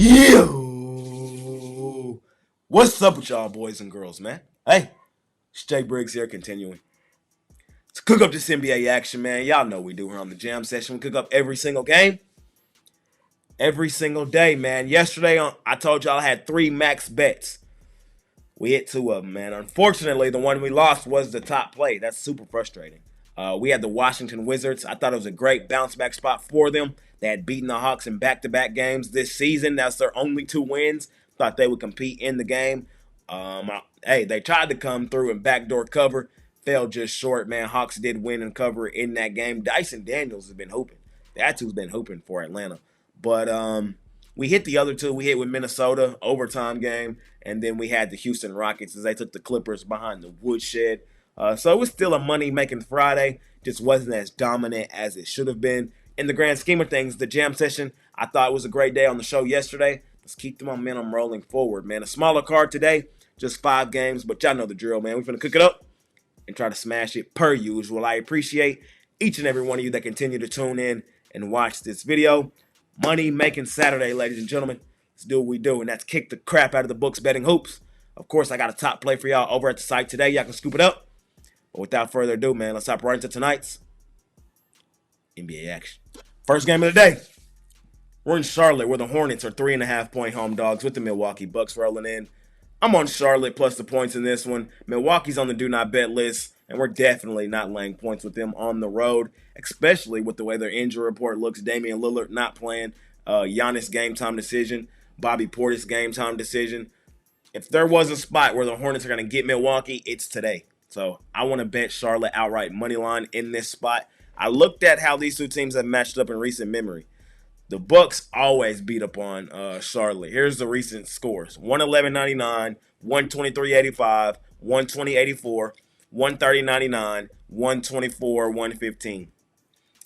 Yo, what's up with y'all boys and girls, man? Hey, it's Jay Briggs here, continuing to cook up this NBA action, man. Y'all know we do here on the Jam Session. We cook up every single game, every single day, man. Yesterday, I told y'all I had 3 max bets. We hit 2 of them, man. Unfortunately, the one we lost was the top play. That's super frustrating. We had the Washington Wizards. I thought it was a great bounce back spot for them. They had beaten the Hawks in back-to-back games this season. That's their only 2 wins. Thought they would compete in the game. They tried to come through and backdoor cover. Fell just short, man. Hawks did win and cover in that game. Dyson Daniels has been hooping. That's who's been hooping for Atlanta. But we hit the other 2. We hit with Minnesota, overtime game. And then we had the Houston Rockets as they took the Clippers behind the woodshed. So it was still a money-making Friday. Just wasn't as dominant as it should have been. In the grand scheme of things, the Jam Session, I thought it was a great day on the show yesterday. Let's keep the momentum rolling forward, man. A smaller card today, just 5 games, but y'all know the drill, man. We're going to cook it up and try to smash it per usual. I appreciate each and every one of you that continue to tune in and watch this video. Money-making Saturday, ladies and gentlemen. Let's do what we do, and that's kick the crap out of the books betting hoops. Of course, I got a top play for y'all over at the site today. Y'all can scoop it up. But without further ado, man, let's hop right into tonight's NBA action. First game of the day. We're in Charlotte, where the Hornets are 3.5-point home dogs with the Milwaukee Bucks rolling in. I'm on Charlotte plus the points in this one. Milwaukee's on the do not bet list, and we're definitely not laying points with them on the road, especially with the way their injury report looks. Damian Lillard not playing. Giannis game time decision. Bobby Portis game time decision. If there was a spot where the Hornets are going to get Milwaukee, it's today. So I want to bet Charlotte outright money line in this spot. I looked at how these 2 teams have matched up in recent memory. The Bucks always beat up on Charlotte. Here's the recent scores: 111.99, 123.85, 120.84, 130.99, 124.115.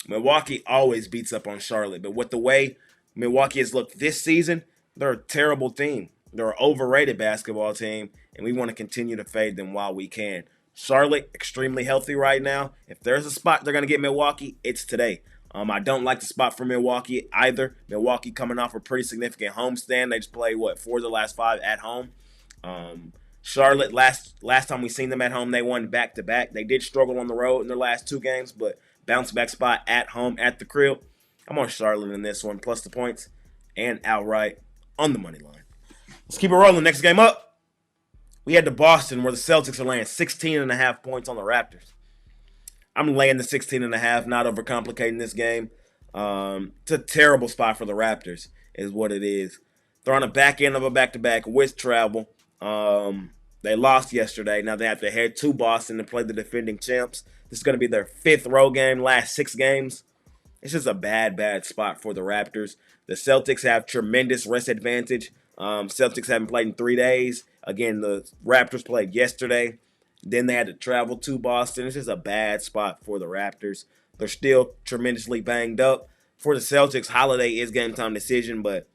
Milwaukee always beats up on Charlotte, but with the way Milwaukee has looked this season, they're a terrible team. They're an overrated basketball team, and we want to continue to fade them while we can. Charlotte, extremely healthy right now. If there's a spot they're going to get Milwaukee, it's today. I don't like the spot for Milwaukee either. Milwaukee coming off a pretty significant homestand. They just played, 4 of the last 5 at home. Charlotte, last time we seen them at home, they won back-to-back. They did struggle on the road in their last 2 games, but bounce-back spot at home at the crib. I'm on Charlotte in this one, plus the points, and outright on the money line. Let's keep it rolling. Next game up. We head to Boston, where the Celtics are laying 16.5 points on the Raptors. I'm laying the 16.5, not overcomplicating this game. It's a terrible spot for the Raptors, is what it is. They're on the back end of a back-to-back with travel. They lost yesterday. Now they have to head to Boston to play the defending champs. This is going to be their 5th road game, last 6 games. It's just a bad spot for the Raptors. The Celtics have tremendous rest advantage. Celtics haven't played in 3 days. Again, the Raptors played yesterday. Then they had to travel to Boston. It's just a bad spot for the Raptors. They're still tremendously banged up. For the Celtics, Holiday is game time decision, but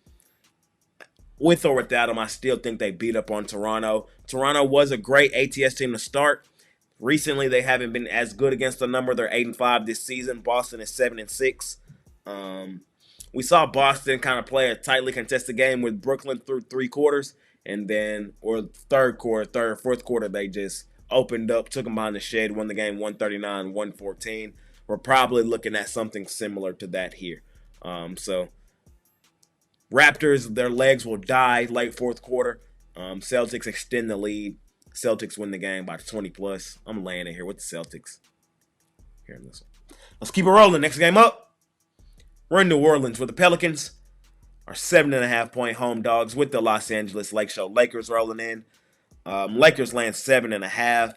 with or without them, I still think they beat up on Toronto. Toronto was a great ATS team to start. Recently, they haven't been as good against the number. They're 8-5 this season. Boston is 7-6. We saw Boston kind of play a tightly contested game with Brooklyn through 3 quarters, and then, or fourth quarter, they just opened up, took them behind the shed, won the game 139-114. We're probably looking at something similar to that here. So Raptors, their legs will die late fourth quarter. Celtics extend the lead. Celtics win the game by 20 plus. I'm laying it here with the Celtics. Here in this one. Let's keep it rolling. Next game up. We're in New Orleans, where the Pelicans are 7.5-point home dogs with the Los Angeles Lakers rolling in. Lakers laying 7.5.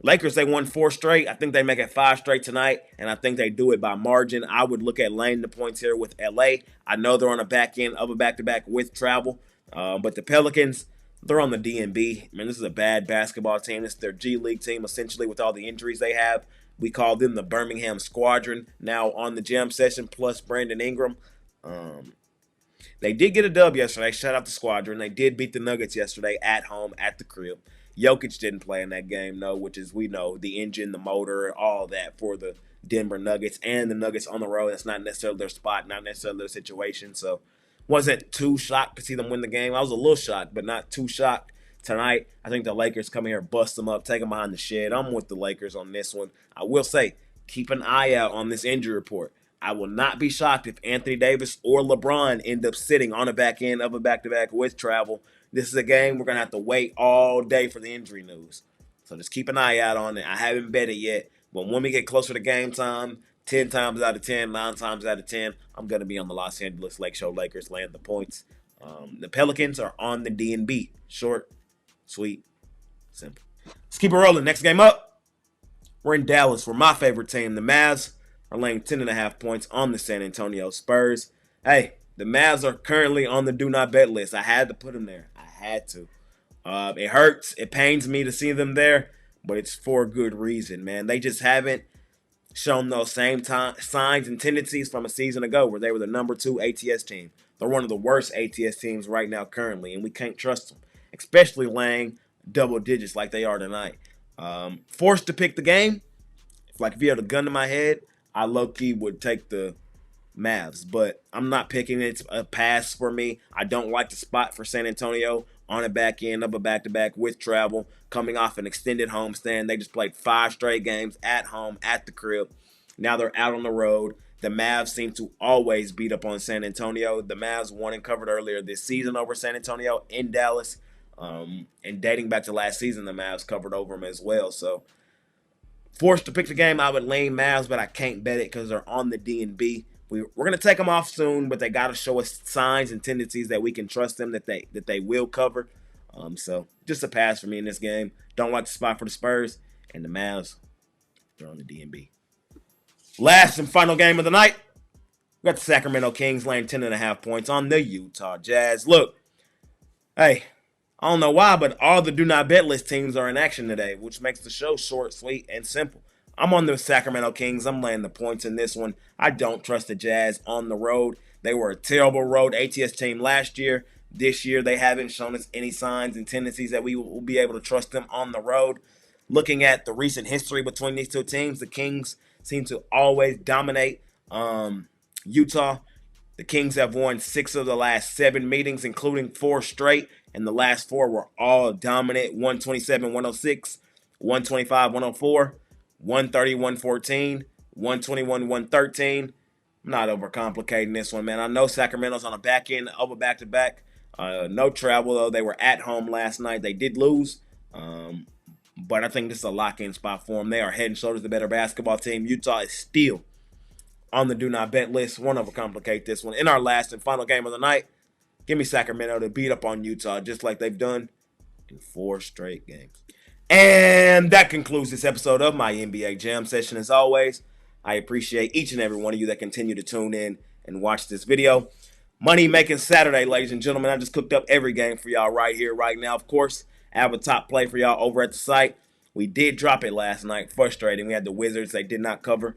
Lakers, they won 4 straight. I think they make it 5 straight tonight, and I think they do it by margin. I would look at laying the points here with LA. I know they're on the back end of a back-to-back with travel, but the Pelicans, they're on the DNB. Man, this is a bad basketball team. It's their G League team, essentially, with all the injuries they have. We call them the Birmingham Squadron, now on the Jam Session, plus Brandon Ingram. They did get a dub yesterday. Shout out the Squadron. They did beat the Nuggets yesterday at home at the crib. Jokic didn't play in that game, no, which is, we know, the engine, the motor, all that for the Denver Nuggets. And the Nuggets on the road, that's not necessarily their spot, not necessarily their situation. So Wasn't too shocked to see them win the game. I was a little shocked, but not too shocked. Tonight, I think the Lakers come here, bust them up, take them behind the shed. I'm with the Lakers on this one. I will say, keep an eye out on this injury report. I will not be shocked if Anthony Davis or LeBron end up sitting on the back end of a back-to-back with travel. This is a game we're going to have to wait all day for the injury news. So just keep an eye out on it. I haven't bet it yet, but when we get closer to game time, 10 times out of 10, 9 times out of 10, I'm going to be on the Los Angeles Lake Show Lakers laying the points. The Pelicans are on the D&B. Short, sweet, simple. Let's keep it rolling. Next game up, we're in Dallas, where my favorite team, the Mavs, are laying 10.5 points on the San Antonio Spurs. Hey, the Mavs are currently on the do not bet list. I had to put them there. I had to. It hurts. It pains me to see them there, but it's for a good reason, man. They just haven't shown those same signs and tendencies from a season ago where they were the number 2 ATS team. They're one of the worst ATS teams right now currently, and we can't trust them, especially laying double digits like they are tonight. Forced to pick the game, if you had a gun to my head, I low-key would take the Mavs, but I'm not picking it. It's a pass for me. I don't like the spot for San Antonio on the back end of a back-to-back with travel, coming off an extended homestand. They just played 5 straight games at home, at the crib. Now they're out on the road. The Mavs seem to always beat up on San Antonio. The Mavs won and covered earlier this season over San Antonio in Dallas. And dating back to last season, the Mavs covered over them as well. So forced to pick the game, I would lean Mavs, but I can't bet it because they're on the D&B. We're going to take them off soon, but they got to show us signs and tendencies that we can trust them, that they will cover. So just a pass for me in this game. Don't like the spot for the Spurs, and the Mavs, they're on the D&B. Last and final game of the night, we got the Sacramento Kings laying 10.5 points on the Utah Jazz. Look, hey, I don't know why, but all the do not bet list teams are in action today, which makes the show short, sweet, and simple. I'm on the Sacramento Kings. I'm laying the points in this one. I don't trust the Jazz on the road. They were a terrible road ATS team last year. This year, they haven't shown us any signs and tendencies that we will be able to trust them on the road. Looking at the recent history between these two teams, the Kings seem to always dominate Utah. The Kings have won 6 of the last 7 meetings, including 4 straight, and the last 4 were all dominant. 127-106, 125-104, 130-114, 121-113. I'm not overcomplicating this one, man. I know Sacramento's on the back end of a back-to-back. No travel, though. They were at home last night. They did lose, but I think this is a lock-in spot for them. They are head and shoulders the better basketball team. Utah is still on the do not bet list. Won't overcomplicate this one. In our last and final game of the night, give me Sacramento to beat up on Utah just like they've done in 4 straight games. And that concludes this episode of my NBA Jam Session. As always, I appreciate each and every one of you that continue to tune in and watch this video. Money Making Saturday, ladies and gentlemen. I just cooked up every game for y'all right here, right now. Of course, I have a top play for y'all over at the site. We did drop it last night. Frustrating. We had the Wizards. They did not cover.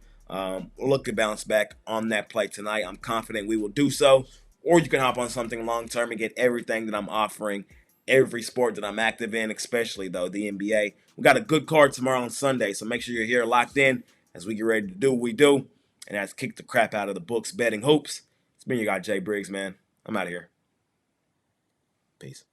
Look to bounce back on that play tonight. I'm confident we will do so. Or you can hop on something long-term and get everything that I'm offering, every sport that I'm active in, especially, though, the NBA. We got a good card tomorrow on Sunday, so make sure you're here locked in as we get ready to do what we do, and that's kick the crap out of the books betting hoops. It's been your guy, Jay Briggs, man. I'm out of here. Peace.